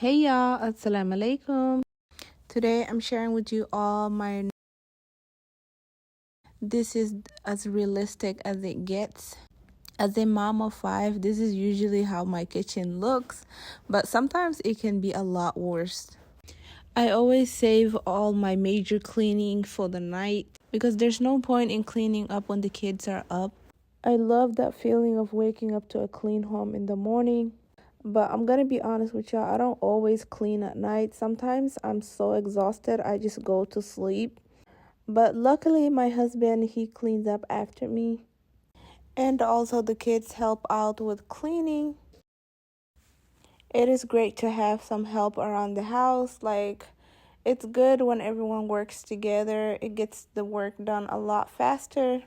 Hey y'all, assalamu alaikum. Today I'm sharing with you all my this is as realistic as it gets. As a mom of 5, this is usually how my kitchen looks, but sometimes it can be a lot worse. I always save all my major cleaning for the night because there's no point in cleaning up when the kids are up. I love that feeling of waking up to a clean home in the morning. But I'm gonna be honest with y'all, I don't always clean at night. Sometimes I'm so exhausted, I just go to sleep. But luckily, my husband, he cleans up after me. And also, the kids help out with cleaning. It is great to have some help around the house. Like, it's good when everyone works together, it gets the work done a lot faster.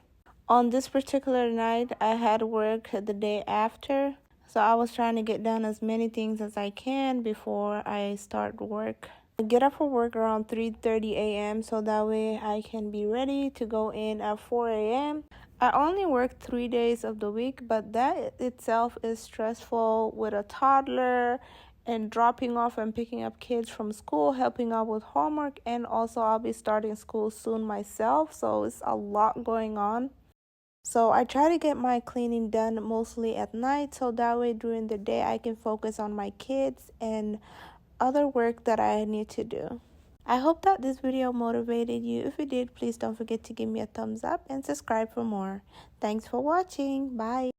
On this particular night, I had work the day after. So I was trying to get done as many things as I can before I start work. I get up for work around 3:30 a.m. so that way I can be ready to go in at 4 a.m. I only work 3 days of the week, but that itself is stressful with a toddler and dropping off and picking up kids from school, helping out with homework, and also I'll be starting school soon myself, so it's a lot going on. So I try to get my cleaning done mostly at night so that way during the day I can focus on my kids and other work that I need to do. I hope that this video motivated you. If it did, please don't forget to give me a thumbs up and subscribe for more. Thanks for watching. Bye.